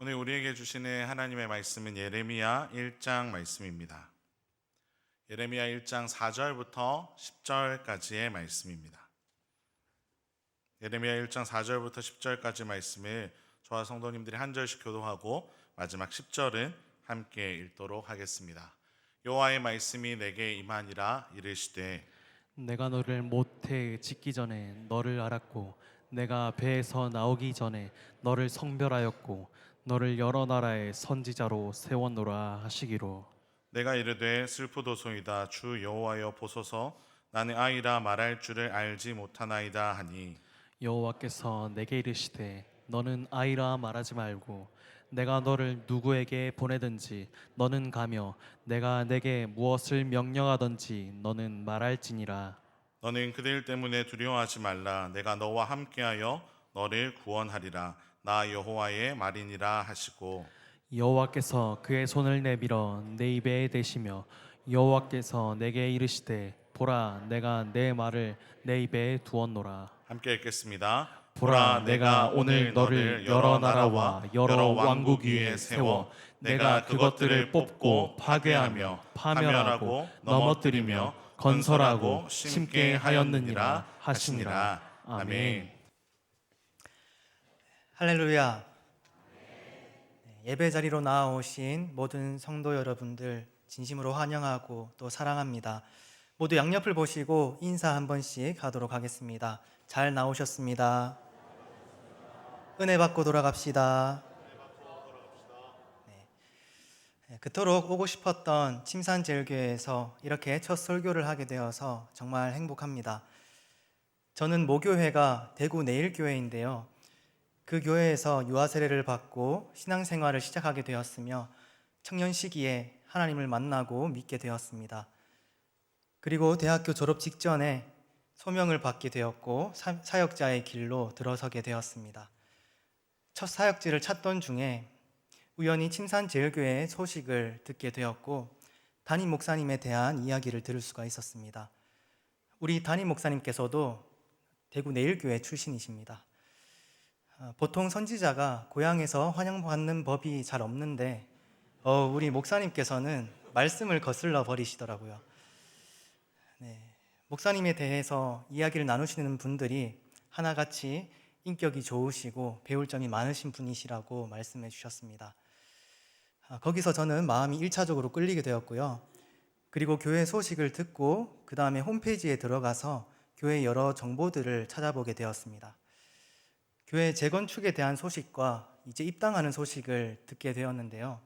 오늘 우리에게 주시는 하나님의 말씀은 예레미야 1장 말씀입니다. 예레미야 1장 4절부터 10절까지의 말씀입니다. 예레미야 1장 4절부터 10절까지 말씀을 저와 성도님들이 한 절씩 교독하고 마지막 10절은 함께 읽도록 하겠습니다. 여호와의 말씀이 내게 임하니라. 이르시되 내가 너를 모태에 짓기 전에 너를 알았고 내가 배에서 나오기 전에 너를 성별하였고 너를 여러 나라의 선지자로 세웠노라 하시기로. 내가 이르되 슬프도소이다. 주 여호와여 보소서. 나는 아이라 말할 줄을 알지 못하나이다 하니 여호와께서 내게 이르시되 너는 아이라 말하지 말고 내가 너를 누구에게 보내든지 너는 가며 내가 내게 무엇을 명령하든지 너는 말할지니라. 너는 그들 때문에 두려워하지 말라. 내가 너와 함께하여 너를 구원하리라. 나 여호와의 말이니라 하시고 여호와께서 그의 손을 내밀어 내 입에 대시며 여호와께서 내게 이르시되 보라 내가 내 말을 내 입에 두었노라. 함께 읽겠습니다. 보라 내가 오늘 너를 여러 나라와 여러 왕국 위에 세워 내가 그것들을 뽑고 파괴하며 파멸하고 넘어뜨리며 건설하고 심게 하였느니라 하시니라. 아멘. 할렐루야. 예배 자리로 나아오신 모든 성도 여러분들 진심으로 환영하고 또 사랑합니다. 모두 양옆을 보시고 인사 한 번씩 하도록 하겠습니다. 잘 나오셨습니다. 은혜 받고 돌아갑시다. 그토록 오고 싶었던 침산제일교회에서 이렇게 첫 설교를 하게 되어서 정말 행복합니다. 저는 모교회가 대구 내일교회인데요. 그 교회에서 유아 세례를 받고 신앙생활을 시작하게 되었으며 청년 시기에 하나님을 만나고 믿게 되었습니다. 그리고 대학교 졸업 직전에 소명을 받게 되었고 사역자의 길로 들어서게 되었습니다. 첫 사역지를 찾던 중에 우연히 침산제일교회의 소식을 듣게 되었고 담임 목사님에 대한 이야기를 들을 수가 있었습니다. 우리 담임 목사님께서도 대구 내일교회 출신이십니다. 보통 선지자가 고향에서 환영받는 법이 잘 없는데 우리 목사님께서는 말씀을 거슬러 버리시더라고요. 목사님에 대해서 이야기를 나누시는 분들이 하나같이 인격이 좋으시고 배울 점이 많으신 분이시라고 말씀해 주셨습니다. 거기서 저는 마음이 1차적으로 끌리게 되었고요. 그리고 교회 소식을 듣고 그 다음에 홈페이지에 들어가서 교회 여러 정보들을 찾아보게 되었습니다. 교회 재건축에 대한 소식과 이제 입당하는 소식을 듣게 되었는데요.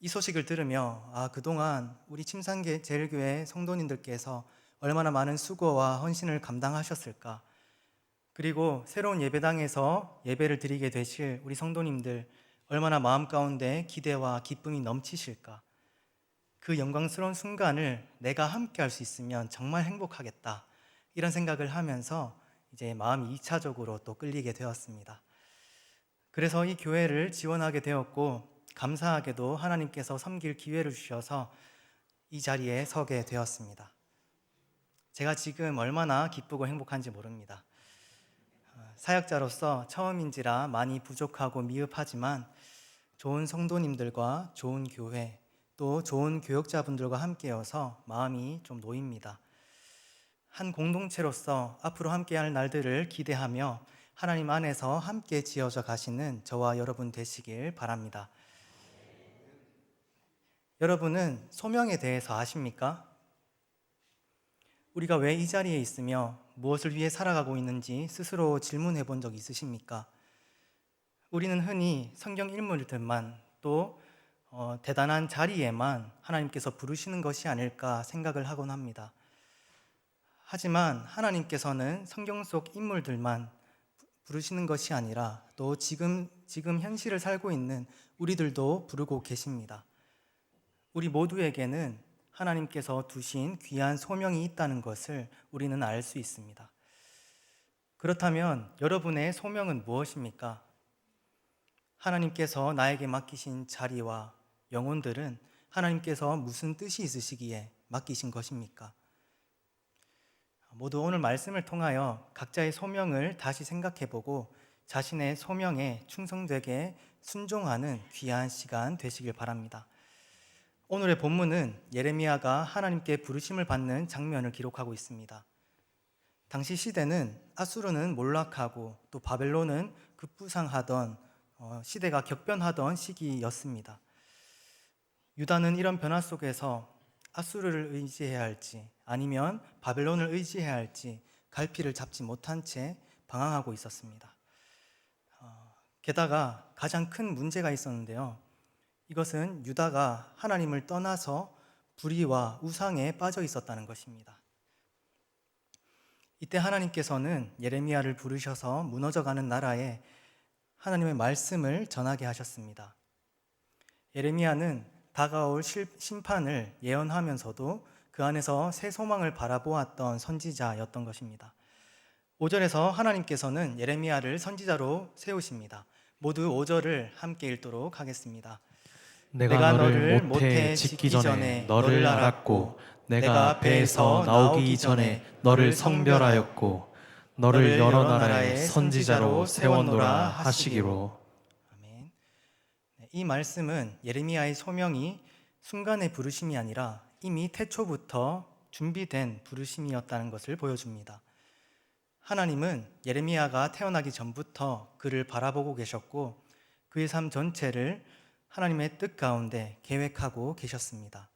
이 소식을 들으며 그동안 우리 침산제일교회 성도님들께서 얼마나 많은 수고와 헌신을 감당하셨을까, 그리고 새로운 예배당에서 예배를 드리게 되실 우리 성도님들 얼마나 마음 가운데 기대와 기쁨이 넘치실까, 그 영광스러운 순간을 내가 함께 할 수 있으면 정말 행복하겠다, 이런 생각을 하면서 이제 마음이 2차적으로 또 끌리게 되었습니다. 그래서 이 교회를 지원하게 되었고 감사하게도 하나님께서 섬길 기회를 주셔서 이 자리에 서게 되었습니다. 제가 지금 얼마나 기쁘고 행복한지 모릅니다. 사역자로서 처음인지라 많이 부족하고 미흡하지만 좋은 성도님들과 좋은 교회 또 좋은 교역자분들과 함께여서 마음이 좀 놓입니다. 한 공동체로서 앞으로 함께할 날들을 기대하며 하나님 안에서 함께 지어져 가시는 저와 여러분 되시길 바랍니다. 여러분은 소명에 대해서 아십니까? 우리가 왜 이 자리에 있으며 무엇을 위해 살아가고 있는지 스스로 질문해 본 적 있으십니까? 우리는 흔히 성경 인물들만 또 대단한 자리에만 하나님께서 부르시는 것이 아닐까 생각을 하곤 합니다. 하지만 하나님께서는 성경 속 인물들만 부르시는 것이 아니라 또 지금 현실을 살고 있는 우리들도 부르고 계십니다. 우리 모두에게는 하나님께서 두신 귀한 소명이 있다는 것을 우리는 알 수 있습니다. 그렇다면 여러분의 소명은 무엇입니까? 하나님께서 나에게 맡기신 자리와 영혼들은 하나님께서 무슨 뜻이 있으시기에 맡기신 것입니까? 모두 오늘 말씀을 통하여 각자의 소명을 다시 생각해보고 자신의 소명에 충성되게 순종하는 귀한 시간 되시길 바랍니다. 오늘의 본문은 예레미야가 하나님께 부르심을 받는 장면을 기록하고 있습니다. 당시 시대는 아수르는 몰락하고 또 바벨론은 급부상하던 시대가 격변하던 시기였습니다. 유다는 이런 변화 속에서 아수르를 의지해야 할지 아니면 바벨론을 의지해야 할지 갈피를 잡지 못한 채 방황하고 있었습니다. 게다가 가장 큰 문제가 있었는데요. 이것은 유다가 하나님을 떠나서 불의와 우상에 빠져 있었다는 것입니다. 이때 하나님께서는 예레미야를 부르셔서 무너져가는 나라에 하나님의 말씀을 전하게 하셨습니다. 예레미야는 다가올 심판을 예언하면서도 그 안에서 새 소망을 바라보았던 선지자였던 것입니다. 5절에서 하나님께서는 예레미야를 선지자로 세우십니다. 모두 5절을 함께 읽도록 하겠습니다. 내가 너를 모태 짓기 전에 너를 알았고 내가 배에서 나오기 전에 너를 성별하였고 너를 여러 나라의 선지자로 세웠노라 하시기로. 아멘. 이 말씀은 예레미야의 소명이 순간의 부르심이 아니라 이미 태초부터 준비된 부르심이었다는 것을 보여줍니다. 하나님은 예레미야가 태어나기 전부터 그를 바라보고 계셨고 그의 삶 전체를 하나님의 뜻 가운데 계획하고 계셨습니다.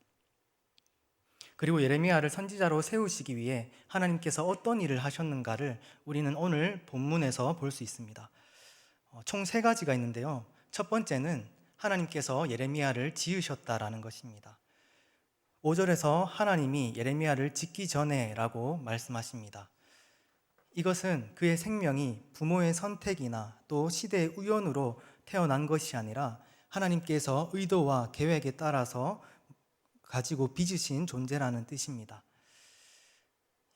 그리고 예레미야를 선지자로 세우시기 위해 하나님께서 어떤 일을 하셨는가를 우리는 오늘 본문에서 볼 수 있습니다. 총 3가지가 있는데요. 첫 번째는 하나님께서 예레미야를 지으셨다라는 것입니다. 5절에서 하나님이 예레미야를 짓기 전에라고 말씀하십니다. 이것은 그의 생명이 부모의 선택이나 또 시대의 우연으로 태어난 것이 아니라 하나님께서 의도와 계획에 따라서 가지고 빚으신 존재라는 뜻입니다.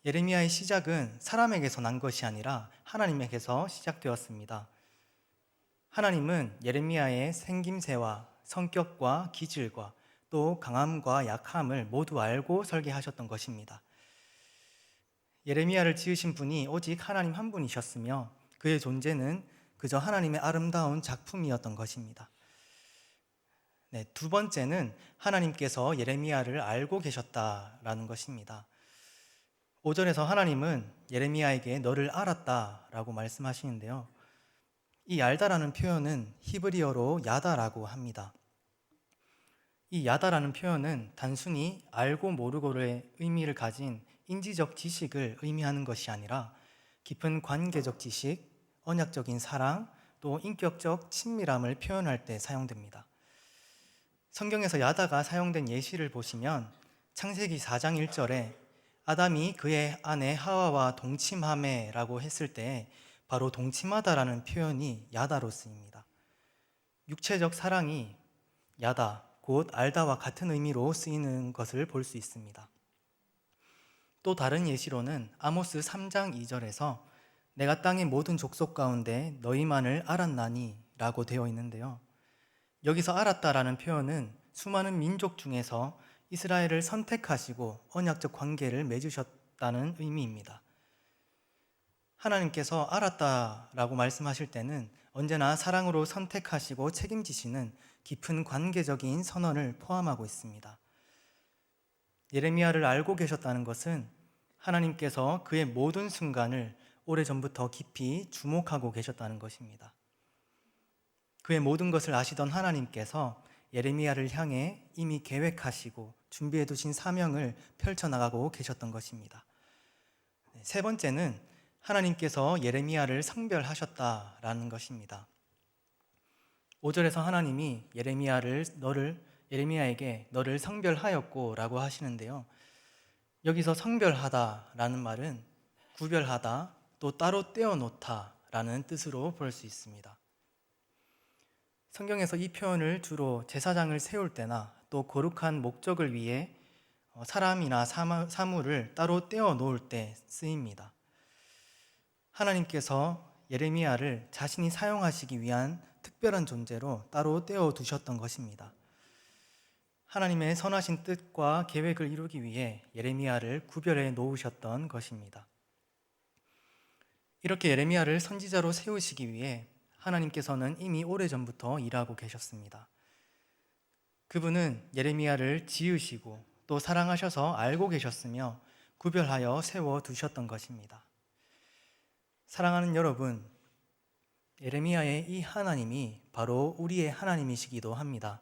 예레미야의 시작은 사람에게서 난 것이 아니라 하나님에게서 시작되었습니다. 하나님은 예레미야의 생김새와 성격과 기질과 또 강함과 약함을 모두 알고 설계하셨던 것입니다. 예레미야를 지으신 분이 오직 하나님 한 분이셨으며 그의 존재는 그저 하나님의 아름다운 작품이었던 것입니다. 두 번째는 하나님께서 예레미야를 알고 계셨다라는 것입니다. 5절에서 하나님은 예레미야에게 너를 알았다라고 말씀하시는데요. 이 알다라는 표현은 히브리어로 야다라고 합니다. 이 야다라는 표현은 단순히 알고 모르고의 의미를 가진 인지적 지식을 의미하는 것이 아니라 깊은 관계적 지식, 언약적인 사랑, 또 인격적 친밀함을 표현할 때 사용됩니다. 성경에서 야다가 사용된 예시를 보시면 창세기 4장 1절에 아담이 그의 아내 하와와 동침하매라고 했을 때 바로 동침하다라는 표현이 야다로 쓰입니다. 육체적 사랑이 야다, 곧 알다와 같은 의미로 쓰이는 것을 볼 수 있습니다. 또 다른 예시로는 아모스 3장 2절에서 내가 땅의 모든 족속 가운데 너희만을 알았나니 라고 되어 있는데요. 여기서 알았다라는 표현은 수많은 민족 중에서 이스라엘을 선택하시고 언약적 관계를 맺으셨다는 의미입니다. 하나님께서 알았다라고 말씀하실 때는 언제나 사랑으로 선택하시고 책임지시는 깊은 관계적인 선언을 포함하고 있습니다. 예레미야를 알고 계셨다는 것은 하나님께서 그의 모든 순간을 오래전부터 깊이 주목하고 계셨다는 것입니다. 그의 모든 것을 아시던 하나님께서 예레미야를 향해 이미 계획하시고 준비해 두신 사명을 펼쳐나가고 계셨던 것입니다. 세 번째는 하나님께서 예레미야를 성별하셨다라는 것입니다. 5절에서 하나님이 예레미야에게 너를 성별하였고 라고 하시는데요. 여기서 성별하다라는 말은 구별하다, 또 따로 떼어놓다라는 뜻으로 볼 수 있습니다. 성경에서 이 표현을 주로 제사장을 세울 때나 또 거룩한 목적을 위해 사람이나 사물을 따로 떼어놓을 때 쓰입니다. 하나님께서 예레미야를 자신이 사용하시기 위한 특별한 존재로 따로 떼어두셨던 것입니다. 하나님의 선하신 뜻과 계획을 이루기 위해 예레미야를 구별해 놓으셨던 것입니다. 이렇게 예레미야를 선지자로 세우시기 위해 하나님께서는 이미 오래전부터 일하고 계셨습니다. 그분은 예레미야를 지으시고 또 사랑하셔서 알고 계셨으며 구별하여 세워두셨던 것입니다. 사랑하는 여러분, 예레미야의 이 하나님이 바로 우리의 하나님이시기도 합니다.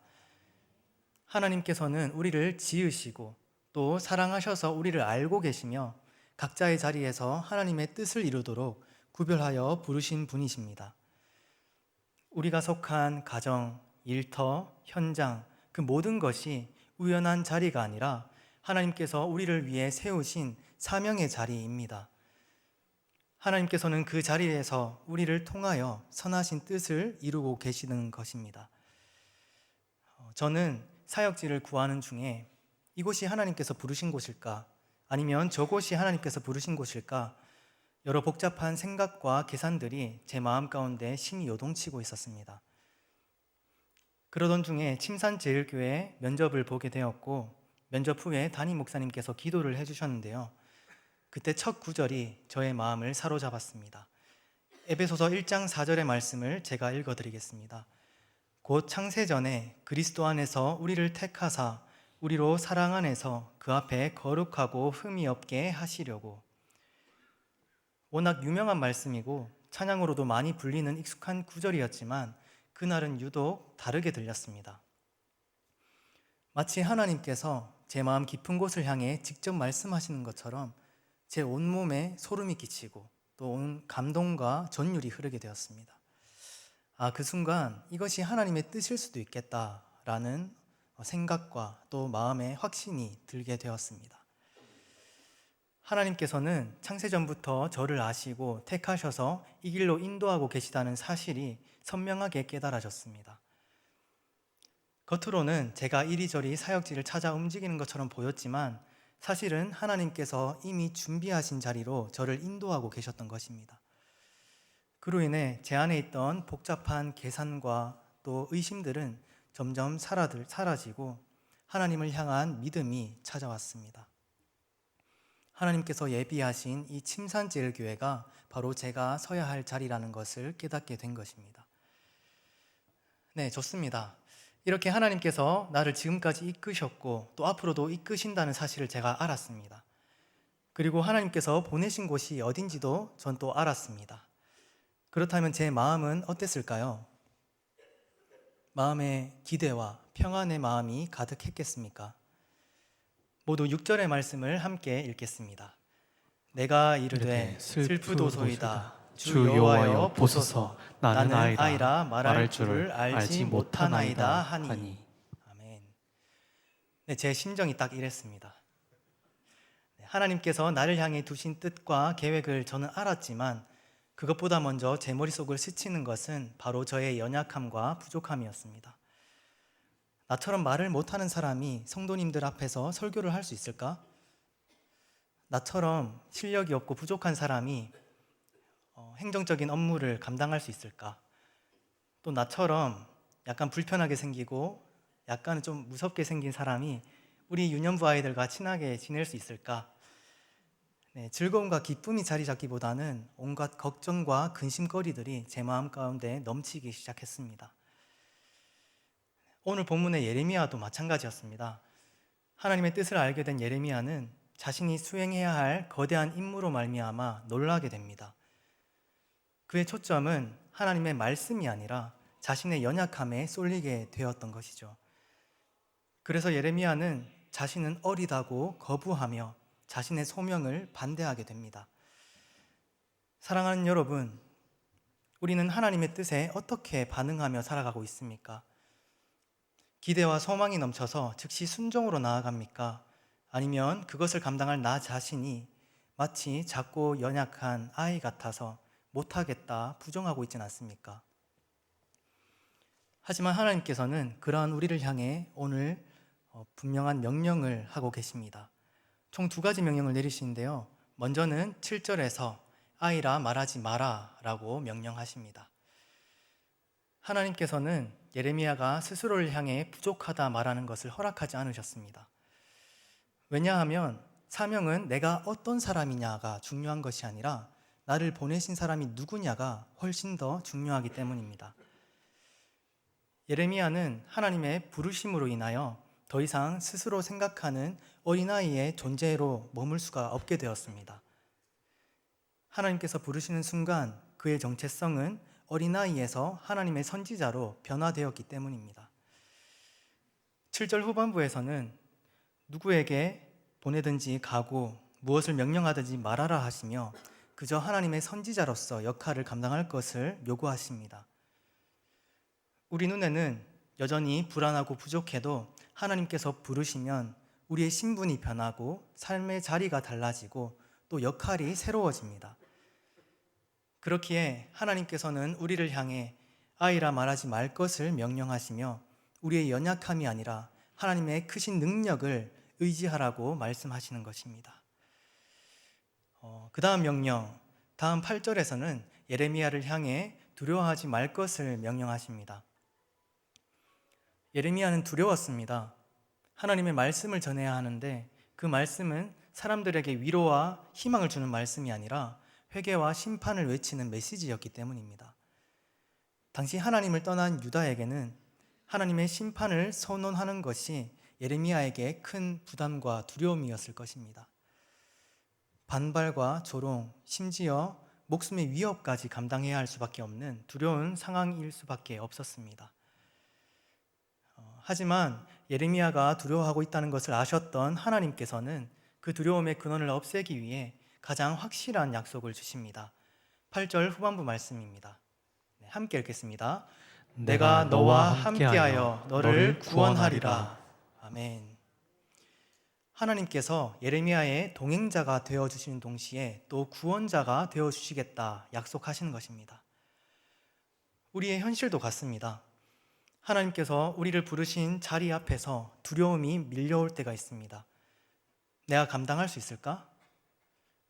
하나님께서는 우리를 지으시고 또 사랑하셔서 우리를 알고 계시며 각자의 자리에서 하나님의 뜻을 이루도록 구별하여 부르신 분이십니다. 우리가 속한 가정, 일터, 현장, 그 모든 것이 우연한 자리가 아니라 하나님께서 우리를 위해 세우신 사명의 자리입니다. 하나님께서는 그 자리에서 우리를 통하여 선하신 뜻을 이루고 계시는 것입니다. 저는 사역지를 구하는 중에 이곳이 하나님께서 부르신 곳일까? 아니면 저곳이 하나님께서 부르신 곳일까? 여러 복잡한 생각과 계산들이 제 마음 가운데 심히 요동치고 있었습니다. 그러던 중에 침산제일교회 면접을 보게 되었고 면접 후에 담임 목사님께서 기도를 해주셨는데요. 그때 첫 구절이 저의 마음을 사로잡았습니다. 에베소서 1장 4절의 말씀을 제가 읽어드리겠습니다. 곧 창세전에 그리스도 안에서 우리를 택하사 우리로 사랑 안에서 그 앞에 거룩하고 흠이 없게 하시려고. 워낙 유명한 말씀이고 찬양으로도 많이 불리는 익숙한 구절이었지만 그날은 유독 다르게 들렸습니다. 마치 하나님께서 제 마음 깊은 곳을 향해 직접 말씀하시는 것처럼 제 온몸에 소름이 끼치고 또 온 감동과 전율이 흐르게 되었습니다. 그 순간 이것이 하나님의 뜻일 수도 있겠다라는 생각과 또 마음의 확신이 들게 되었습니다. 하나님께서는 창세전부터 저를 아시고 택하셔서 이 길로 인도하고 계시다는 사실이 선명하게 깨달아졌습니다. 겉으로는 제가 이리저리 사역지를 찾아 움직이는 것처럼 보였지만 사실은 하나님께서 이미 준비하신 자리로 저를 인도하고 계셨던 것입니다. 그로 인해 제 안에 있던 복잡한 계산과 또 의심들은 점점 사라지고 하나님을 향한 믿음이 찾아왔습니다. 하나님께서 예비하신 이 침산제일교회가 바로 제가 서야 할 자리라는 것을 깨닫게 된 것입니다. 네, 좋습니다. 이렇게 하나님께서 나를 지금까지 이끄셨고 또 앞으로도 이끄신다는 사실을 제가 알았습니다. 그리고 하나님께서 보내신 곳이 어딘지도 전 또 알았습니다. 그렇다면 제 마음은 어땠을까요? 마음에 기대와 평안의 마음이 가득했겠습니까? 모두 6절의 말씀을 함께 읽겠습니다. 내가 이르되 슬프도소이다. 주 여호와여 보소서. 나는 아이라 말할 줄을 알지 못하나이다 하니. 아멘. 네, 제 심정이 딱 이랬습니다. 하나님께서 나를 향해 두신 뜻과 계획을 저는 알았지만 그것보다 먼저 제 머릿속을 스치는 것은 바로 저의 연약함과 부족함이었습니다. 나처럼 말을 못하는 사람이 성도님들 앞에서 설교를 할 수 있을까? 나처럼 실력이 없고 부족한 사람이 행정적인 업무를 감당할 수 있을까? 또 나처럼 약간 불편하게 생기고 약간 좀 무섭게 생긴 사람이 우리 유년부 아이들과 친하게 지낼 수 있을까? 네, 즐거움과 기쁨이 자리 잡기보다는 온갖 걱정과 근심거리들이 제 마음 가운데 넘치기 시작했습니다. 오늘 본문의 예레미야도 마찬가지였습니다. 하나님의 뜻을 알게 된 예레미야는 자신이 수행해야 할 거대한 임무로 말미암아 놀라게 됩니다. 그의 초점은 하나님의 말씀이 아니라 자신의 연약함에 쏠리게 되었던 것이죠. 그래서 예레미야는 자신은 어리다고 거부하며 자신의 소명을 반대하게 됩니다. 사랑하는 여러분, 우리는 하나님의 뜻에 어떻게 반응하며 살아가고 있습니까? 기대와 소망이 넘쳐서 즉시 순종으로 나아갑니까? 아니면 그것을 감당할 나 자신이 마치 작고 연약한 아이 같아서 못하겠다 부정하고 있진 않습니까? 하지만 하나님께서는 그러한 우리를 향해 오늘 분명한 명령을 하고 계십니다. 총 2가지 명령을 내리시는데요. 먼저는 7절에서 아이라 말하지 마라 라고 명령하십니다. 하나님께서는 예레미야가 스스로를 향해 부족하다 말하는 것을 허락하지 않으셨습니다. 왜냐하면 사명은 내가 어떤 사람이냐가 중요한 것이 아니라 나를 보내신 사람이 누구냐가 훨씬 더 중요하기 때문입니다. 예레미야는 하나님의 부르심으로 인하여 더 이상 스스로 생각하는 어린아이의 존재로 머물 수가 없게 되었습니다. 하나님께서 부르시는 순간 그의 정체성은 어린아이에서 하나님의 선지자로 변화되었기 때문입니다. 7절 후반부에서는 누구에게 보내든지 가고 무엇을 명령하든지 말하라 하시며 그저 하나님의 선지자로서 역할을 감당할 것을 요구하십니다. 우리 눈에는 여전히 불안하고 부족해도 하나님께서 부르시면 우리의 신분이 변하고 삶의 자리가 달라지고 또 역할이 새로워집니다. 그렇기에 하나님께서는 우리를 향해 아이라 말하지 말 것을 명령하시며 우리의 연약함이 아니라 하나님의 크신 능력을 의지하라고 말씀하시는 것입니다. 그 다음 명령, 다음 8절에서는 예레미야를 향해 두려워하지 말 것을 명령하십니다. 예레미야는 두려웠습니다. 하나님의 말씀을 전해야 하는데 그 말씀은 사람들에게 위로와 희망을 주는 말씀이 아니라 회개와 심판을 외치는 메시지였기 때문입니다. 당시 하나님을 떠난 유다에게는 하나님의 심판을 선언하는 것이 예레미야에게 큰 부담과 두려움이었을 것입니다. 반발과 조롱, 심지어 목숨의 위협까지 감당해야 할 수밖에 없는 두려운 상황일 수밖에 없었습니다. 하지만 예레미야가 두려워하고 있다는 것을 아셨던 하나님께서는 그 두려움의 근원을 없애기 위해 가장 확실한 약속을 주십니다. 8절 후반부 말씀입니다. 함께 읽겠습니다. 내가 너와 함께하여 너를 구원하리라. 아멘. 하나님께서 예레미야의 동행자가 되어주시는 동시에 또 구원자가 되어주시겠다 약속하시는 것입니다. 우리의 현실도 같습니다. 하나님께서 우리를 부르신 자리 앞에서 두려움이 밀려올 때가 있습니다. 내가 감당할 수 있을까?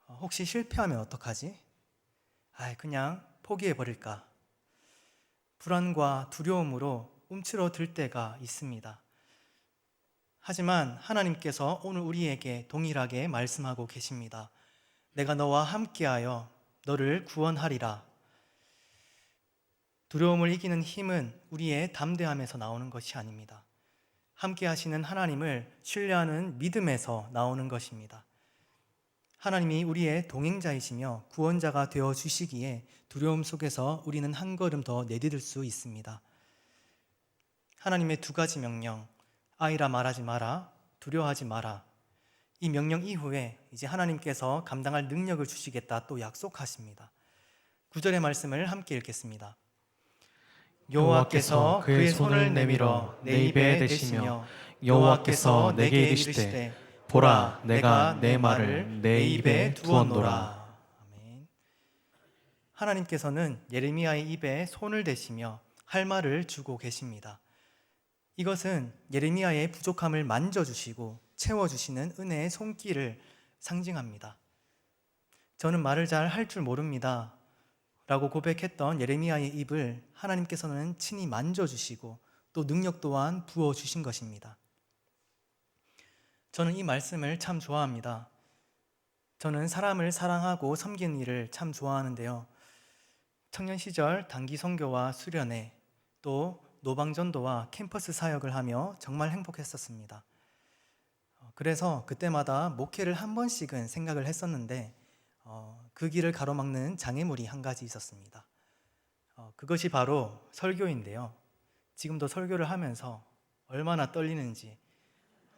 혹시 실패하면 어떡하지? 그냥 포기해버릴까? 불안과 두려움으로 움츠러들 때가 있습니다. 하지만 하나님께서 오늘 우리에게 동일하게 말씀하고 계십니다. 내가 너와 함께하여 너를 구원하리라. 두려움을 이기는 힘은 우리의 담대함에서 나오는 것이 아닙니다. 함께 하시는 하나님을 신뢰하는 믿음에서 나오는 것입니다. 하나님이 우리의 동행자이시며 구원자가 되어 주시기에 두려움 속에서 우리는 한 걸음 더 내디딜 수 있습니다. 하나님의 두 가지 명령, 아이라 말하지 마라, 두려워하지 마라. 이 명령 이후에 이제 하나님께서 감당할 능력을 주시겠다 또 약속하십니다. 9절의 말씀을 함께 읽겠습니다. 여호와께서 그의 손을 내밀어 내 입에 대시며 여호와께서 내게 이르시되 보라 내가 내 말을 내 입에 두었노라. 아멘. 하나님께서는 예레미야의 입에 손을 대시며 할 말을 주고 계십니다. 이것은 예레미야의 부족함을 만져주시고 채워주시는 은혜의 손길을 상징합니다. 저는 말을 잘 할 줄 모릅니다 라고 고백했던 예레미야의 입을 하나님께서는 친히 만져주시고 또 능력 또한 부어주신 것입니다. 저는 이 말씀을 참 좋아합니다. 저는 사람을 사랑하고 섬기는 일을 참 좋아하는데요. 청년 시절 단기 선교와 수련회 또 노방전도와 캠퍼스 사역을 하며 정말 행복했었습니다. 그래서 그때마다 목회를 한 번씩은 생각을 했었는데 그 길을 가로막는 장애물이 한 가지 있었습니다. 그것이 바로 설교인데요. 지금도 설교를 하면서 얼마나 떨리는지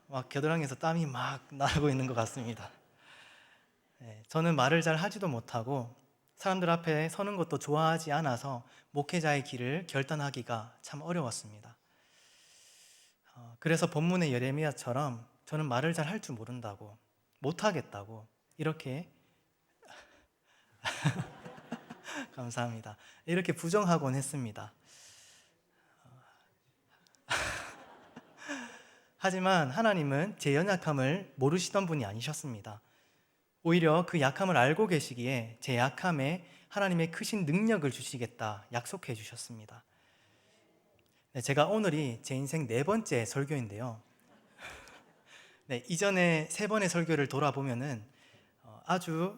막 겨드랑이에서 땀이 막 나고 있는 것 같습니다. 저는 말을 잘 하지도 못하고 사람들 앞에 서는 것도 좋아하지 않아서 목회자의 길을 결단하기가 참 어려웠습니다. 그래서 본문의 예레미야처럼 저는 말을 잘 할 줄 모른다고, 못하겠다고 이렇게 감사합니다. 이렇게 부정하곤 했습니다. 하지만 하나님은 제 연약함을 모르시던 분이 아니셨습니다. 오히려 그 약함을 알고 계시기에 제 약함에 하나님의 크신 능력을 주시겠다 약속해 주셨습니다. 제가 오늘이 제 인생 4번째 설교인데요. 이전에 3번의 설교를 돌아보면은 아주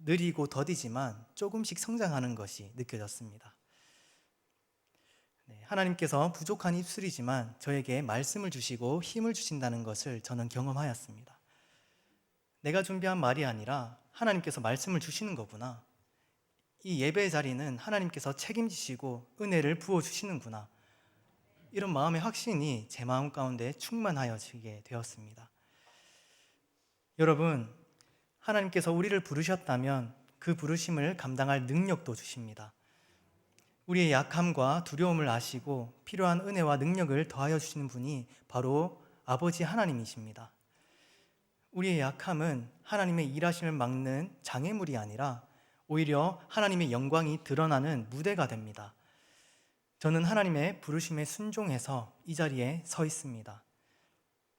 느리고 더디지만 조금씩 성장하는 것이 느껴졌습니다. 하나님께서 부족한 입술이지만 저에게 말씀을 주시고 힘을 주신다는 것을 저는 경험하였습니다. 내가 준비한 말이 아니라 하나님께서 말씀을 주시는 거구나. 이 예배의 자리는 하나님께서 책임지시고 은혜를 부어주시는구나. 이런 마음의 확신이 제 마음 가운데 충만하여지게 되었습니다. 여러분, 하나님께서 우리를 부르셨다면 그 부르심을 감당할 능력도 주십니다. 우리의 약함과 두려움을 아시고 필요한 은혜와 능력을 더하여 주시는 분이 바로 아버지 하나님이십니다. 우리의 약함은 하나님의 일하심을 막는 장애물이 아니라 오히려 하나님의 영광이 드러나는 무대가 됩니다. 저는 하나님의 부르심에 순종해서 이 자리에 서 있습니다.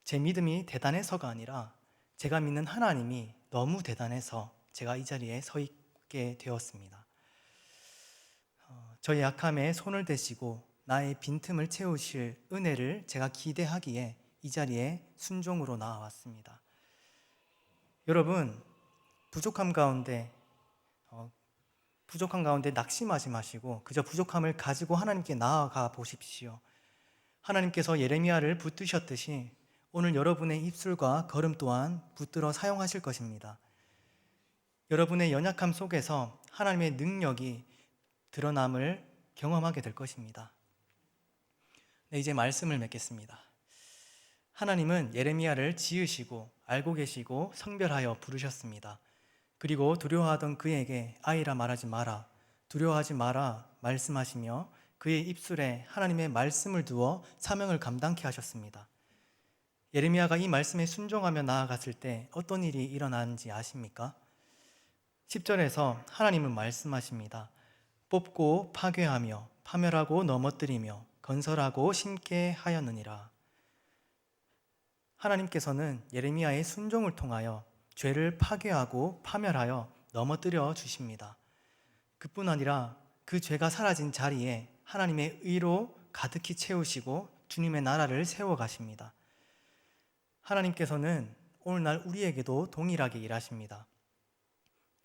제 믿음이 대단해서가 아니라 제가 믿는 하나님이 너무 대단해서 제가 이 자리에 서 있게 되었습니다. 저의 약함에 손을 대시고 나의 빈틈을 채우실 은혜를 제가 기대하기에 이 자리에 순종으로 나와왔습니다. 여러분, 부족함 가운데 낙심하지 마시고 그저 부족함을 가지고 하나님께 나아가 보십시오. 하나님께서 예레미야를 붙드셨듯이 오늘 여러분의 입술과 걸음 또한 붙들어 사용하실 것입니다. 여러분의 연약함 속에서 하나님의 능력이 드러남을 경험하게 될 것입니다. 이제 말씀을 맺겠습니다. 하나님은 예레미야를 지으시고 알고 계시고 성별하여 부르셨습니다. 그리고 두려워하던 그에게 아이라 말하지 마라, 두려워하지 마라 말씀하시며 그의 입술에 하나님의 말씀을 두어 사명을 감당케 하셨습니다. 예레미야가 이 말씀에 순종하며 나아갔을 때 어떤 일이 일어나는지 아십니까? 10절에서 하나님은 말씀하십니다. 뽑고 파괴하며 파멸하고 넘어뜨리며 건설하고 심게 하였느니라. 하나님께서는 예레미야의 순종을 통하여 죄를 파괴하고 파멸하여 넘어뜨려 주십니다. 그뿐 아니라 그 죄가 사라진 자리에 하나님의 의로 가득히 채우시고 주님의 나라를 세워 가십니다. 하나님께서는 오늘날 우리에게도 동일하게 일하십니다.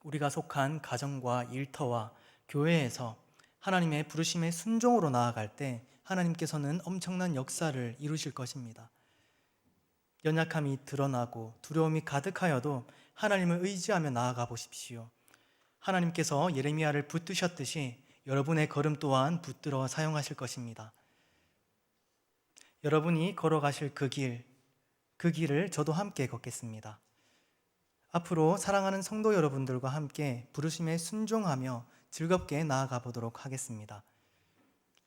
우리가 속한 가정과 일터와 교회에서 하나님의 부르심의 순종으로 나아갈 때 하나님께서는 엄청난 역사를 이루실 것입니다. 연약함이 드러나고 두려움이 가득하여도 하나님을 의지하며 나아가 보십시오. 하나님께서 예레미야를 붙드셨듯이 여러분의 걸음 또한 붙들어 사용하실 것입니다. 여러분이 걸어가실 그 길을 저도 함께 걷겠습니다. 앞으로 사랑하는 성도 여러분들과 함께 부르심에 순종하며 즐겁게 나아가 보도록 하겠습니다.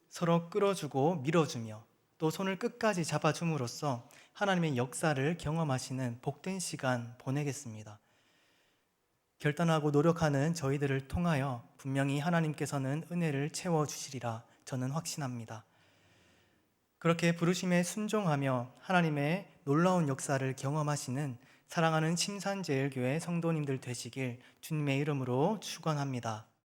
서로 끌어주고 밀어주며 또 손을 끝까지 잡아줌으로써 하나님의 역사를 경험하시는 복된 시간 보내겠습니다. 결단하고 노력하는 저희들을 통하여 분명히 하나님께서는 은혜를 채워주시리라 저는 확신합니다. 그렇게 부르심에 순종하며 하나님의 놀라운 역사를 경험하시는 사랑하는 침산제일교회 성도님들 되시길 주님의 이름으로 축원합니다.